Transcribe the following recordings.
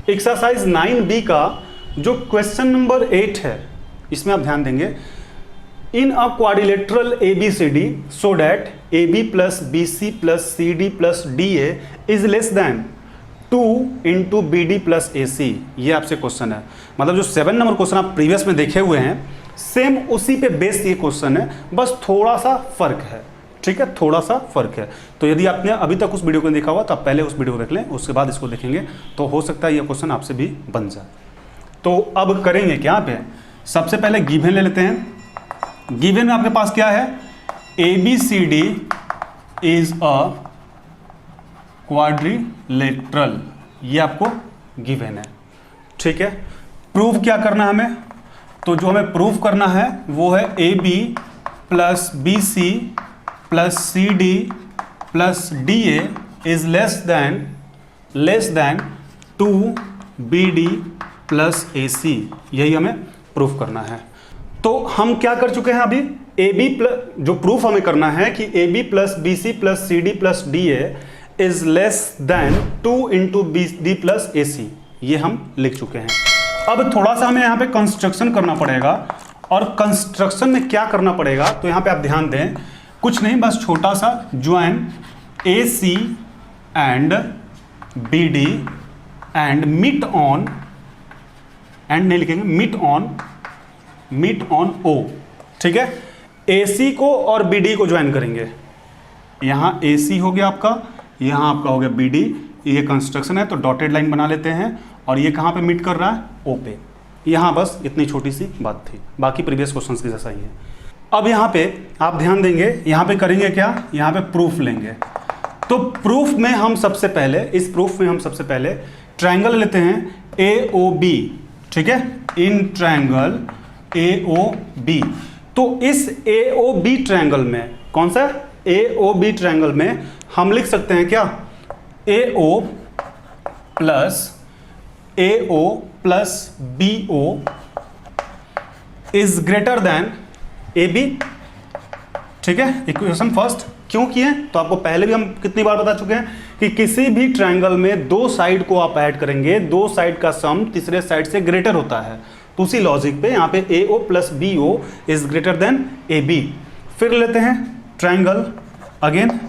Exercise 9B का जो question number 8 है, इसमें आप ध्यान देंगे, in a quadrilateral ABCD so that AB plus BC plus CD plus DA is less than 2 into BD plus AC। ये आपसे क्वेश्चन है, मतलब जो 7 नंबर क्वेश्चन आप प्रीवियस में देखे हुए हैं, सेम उसी पे बेस्ड ये क्वेश्चन है, बस थोड़ा सा फर्क है। ठीक है, थोड़ा सा फर्क है। तो यदि आपने अभी तक उस वीडियो को नहीं देखा हुआ तो आप पहले उस वीडियो को देख लें, उसके बाद इसको देखेंगे तो हो सकता है ये क्वेश्चन आपसे भी बन जाए। तो अब करेंगे क्या पे, सबसे पहले गिवन ले लेते हैं। गिवन में आपके पास क्या है, ABCD इज अ क्वाड्रिलेटरल, ये आपको गिवन है। ठीक है, प्रूव क्या करना है हमें, तो जो हमें प्रूव करना है वो है AB plus BC plus CD plus DA is less then 2BD plus AC, यही हमें प्रूफ करना है। तो हम क्या कर चुके हैं अभी, AB प्लस, जो प्रूफ हमें करना है कि AB plus BC plus CD plus DA is less than 2 into BD plus AC, ये हम लिख चुके हैं। अब थोड़ा सा हमें यहाँ पे कंस्ट्रक्शन करना पड़ेगा, और कंस्ट्रक्शन में क्या करना पड़ेगा, तो यहाँ पे आप ध्यान दें, कुछ नहीं, बस छोटा सा join AC and BD and मिट ऑन, एंड नहीं लिखेंगे, मिट ऑन O। ठीक है, AC को और BD को ज्वाइन करेंगे। यहाँ AC हो गया आपका, यहाँ आपका हो गया BD, ये कंस्ट्रक्शन है तो डॉटेड लाइन बना लेते हैं, और ये कहाँ पे मीट कर रहा है, O पे। यहाँ बस इतनी छोटी सी बात थी, बाकी प्रीवियस क्वेश्चंस की जैसा ही है। अब यहाँ पे आप ध्यान देंगे, यहाँ पे करेंगे क्या, यहाँ पे प्रूफ लेंगे। तो प्रूफ में हम सबसे पहले, इस प्रूफ में हम सबसे पहले ट्रायंगल लेते हैं AOB। ठीक है, इन ट्रायंगल AOB। तो इस AOB ट्रायंगल में, कौन सा AOB ट्रायंगल में हम लिख सकते हैं क्या, AO plus BO is greater then AB। ठीक है, इक्वेशन फर्स्ट क्यों किए, तो आपको पहले भी हम कितनी बार बता चुके हैं कि किसी भी ट्रायंगल में दो साइड को आप ऐड करेंगे, दो साइड का सम तीसरे साइड से ग्रेटर होता है। तो उसी लॉजिक पे यहाँ पे AO plus BO is greater then AB। फिर लेते हैं triangle, again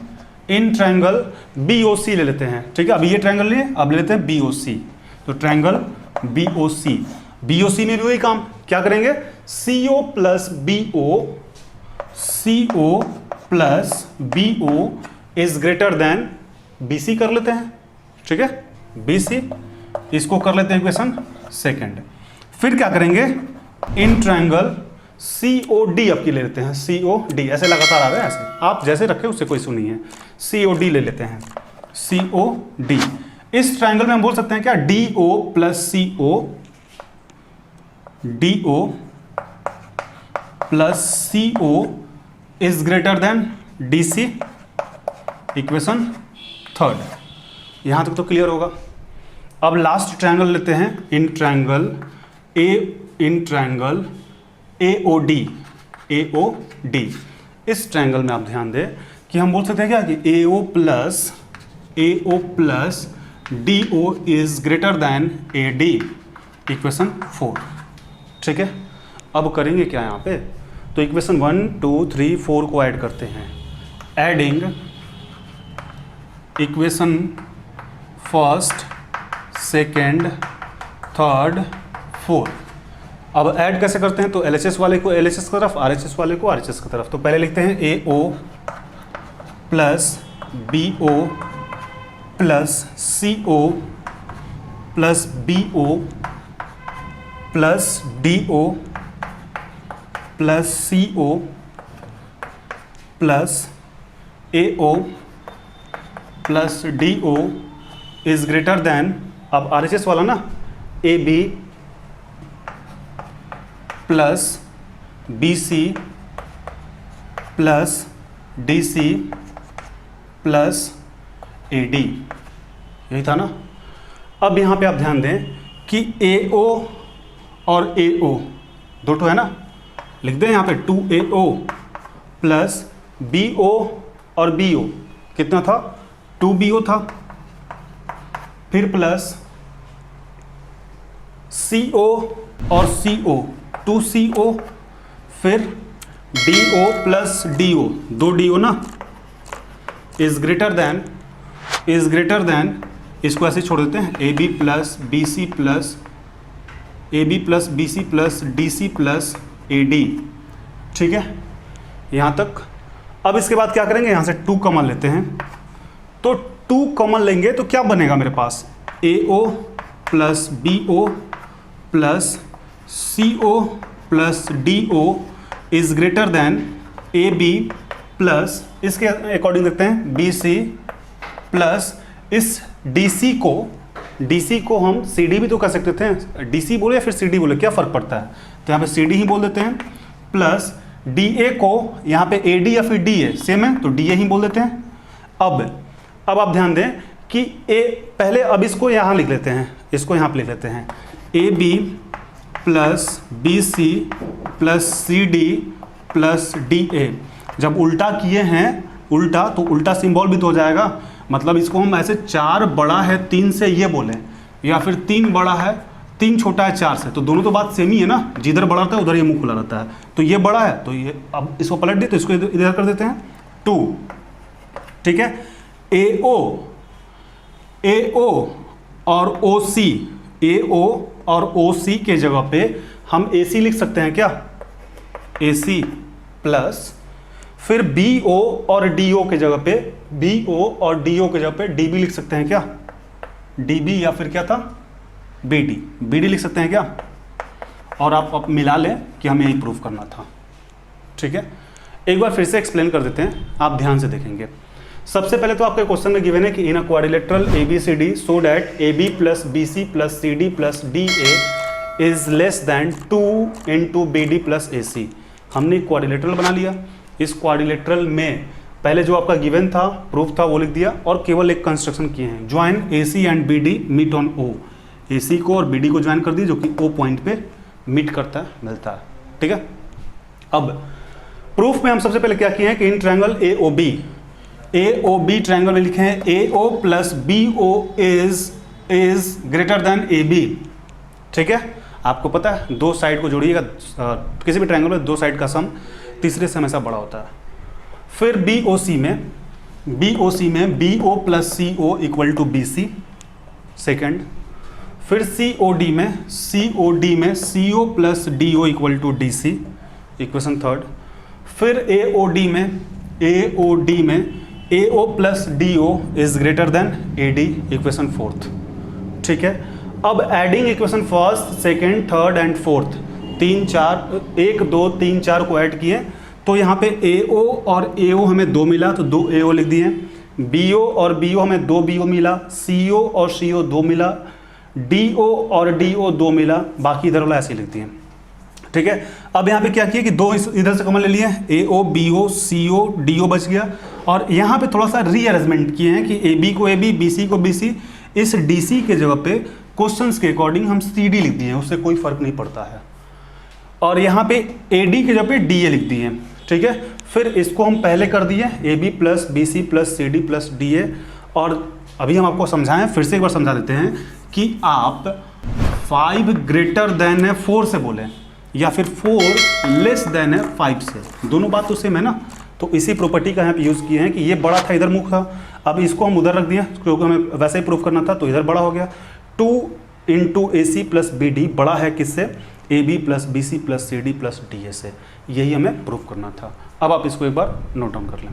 in triangle BOC ले लेते हैं। ठीक है, अब ये ट्रायंगल लिए, अब ले लेते हैं BOC। तो ट्रायंगल BOC में भी वही काम, क्या करेंगे, CO plus BO is greater then BC कर लेते हैं। ठीक है, BC, इसको कर लेते हैं इक्वेशन सेकंड। फिर क्या करेंगे, इन ट्रायंगल COD आपकी ले लेते हैं, COD, ऐसे लगातार आ रहा है, ऐसे आप जैसे रखे उससे कोई इशू नहीं है। COD ले लेते हैं, COD। इस ट्रायंगल में हम बोल सकते हैं क्या, DO plus CO, DO plus CO is greater then DC, equation third. यहां तक तो क्लियर होगा। अब लास्ट ट्रायंगल लेते हैं, इन ट्रायंगल AOD। इस ट्रायंगल में आप ध्यान दें कि हम बोल सकते हैं क्या कि AO plus DO is greater than AD, equation 4। ठीक है, अब करेंगे क्या यहाँ पे, तो इक्वेशन 1 2 3 4 को ऐड करते हैं। Adding equation first second third fourth. अब ऐड कैसे करते हैं, तो LHS वाले को LHS की तरफ, RHS वाले को RHS की तरफ। तो पहले लिखते हैं AO plus BO plus CO plus BO plus DO plus CO plus AO plus DO is greater then, अब RHS वाला ना, AB plus BC plus DC plus AD, यही था ना। अब यहाँ पे आप ध्यान दें कि AO और AO दो तो है ना, लिख दें यहाँ पे 2AO प्लस BO और BO कितना था, 2BO था, फिर प्लस CO और CO, 2CO, फिर DO प्लस DO, 2 DO ना, इज ग्रेटर देन, इसको ऐसे छोड़ देते हैं, AB plus BC plus DC plus AD, ठीक है, यहाँ तक। अब इसके बाद क्या करेंगे, यहाँ से 2 कॉमन लेते हैं, तो 2 कॉमन लेंगे तो क्या बनेगा मेरे पास, AO plus BO plus CO plus DO is greater then AB plus, इसके अकॉर्डिंग देखते हैं, BC प्लस इस DC को हम CD भी तो कर सकते थे, DC बोले या फिर CD बोले, क्या फ़र्क पड़ता है, तो यहाँ पे CD ही बोल देते हैं, प्लस DA को यहाँ पे AD या फिर DA सेम है तो DA ही बोल देते हैं। अब आप ध्यान दें कि पहले अब इसको यहाँ लिख लेते हैं, इसको यहाँ पे लिख लेते हैं, AB plus BC plus CD plus DA। जब उल्टा किए हैं, उल्टा तो उल्टा सिंबल भी तो हो जाएगा, मतलब इसको हम ऐसे 4 बड़ा है 3 से ये बोलें, या फिर 3 बड़ा है 3 छोटा है 4 से, तो दोनों तो बात सेम ही है ना, जिधर बड़ा रहता है उधर ये मुंह खुला रहता है, तो ये बड़ा है तो ये, अब इसको पलट दिए तो इसको इधर कर देते हैं 2, ठीक है। AO और OC के जगह पे हम AC लिख सकते हैं क्या, AC प्लस फिर BO और DO के जगह पे DB लिख सकते हैं क्या, DB या फिर क्या था BD लिख सकते हैं क्या, और आप मिला लें कि हमें यही प्रूफ करना था, ठीक है। एक बार फिर से एक्सप्लेन कर देते हैं, आप ध्यान से देखेंगे। सबसे पहले तो आपके क्वेश्चन में गिवन है कि in a quadrilateral ABCD so that AB plus BC plus CD plus DA is less than 2 into BD plus AC। हमने क्वाड्रिलेटरल बना लिया, इस क्वाड्रिलेटरल में पहले जो आपका गिवन था, प्रूफ था, वो लिख दिया, और केवल एक कंस्ट्रक्शन किए हैं, join AC and BD meet on O। AC को और BD को ज्वाइन कर दिए जो कि O पॉइंट पे मीट करता है, मिलता है, ठीक है। अब प्रूफ में हम सबसे पहले क्या किए हैं कि इन ट्रायंगल AOB ट्रायंगल में लिखे हैं AO plus BO is greater then AB, ठीक है। आपको पता है 2 साइड को जोड़िएगा, किसी भी ट्रायंगल में 2 साइड का सम तीसरे से हमेशा बड़ा होता है। फिर BOC में BO plus CO equal to BC, second. फिर COD में CO plus DO equal to DC, equation third. फिर AOD में AO plus DO is greater than AD, equation fourth, ठीक है। अब adding equation first, second, third and fourth, 1 2 3 4 को add किए तो यहाँ पे AO और AO हमें 2 मिला तो 2 AO लिख दिए, BO और BO हमें 2 BO मिला, CO और CO 2 मिला, DO और DO 2 मिला, बाकी इधर वाला ऐसे लिख दिए, ठीक है। अब यहाँ पे क्या किया कि 2 इधर से कॉमन ले लिए, AO BO CO DO बच गया, और यहाँ पे थोड़ा सा रीअरेंजमेंट किए हैं कि AB को AB, BC को BC, इस DC के जगह पे क्वेश्चंस के अकॉर्डिंग हम CD लिख दिए, उससे कोई फर्क नहीं पड़ता है, और यहाँ पे AD के जगह पे DA लिख दिए, ठीक है। फिर इसको हम पहले कर दिए AB plus BC plus CD plus DA, और अभी हम आपको समझाएं, फिर से एक बार समझा देते हैं कि आप 5 ग्रेटर देन है 4 से बोलें या फिर 4 लेस देन है 5 से, दोनों बात तो सेम है ना, तो इसी प्रॉपर्टी का यहाँ पे यूज़ किए हैं कि ये बड़ा था, इधर मुख था, अब इसको हम उधर रख दिया क्योंकि हमें वैसे ही प्रूफ करना था, तो इधर बड़ा हो गया। 2 इंटू AC प्लस BD बड़ा है किससे, AB plus BC plus CD plus DA से, यही हमें प्रूफ करना था। अब आप इसको एक बार नोट डाउन कर लें।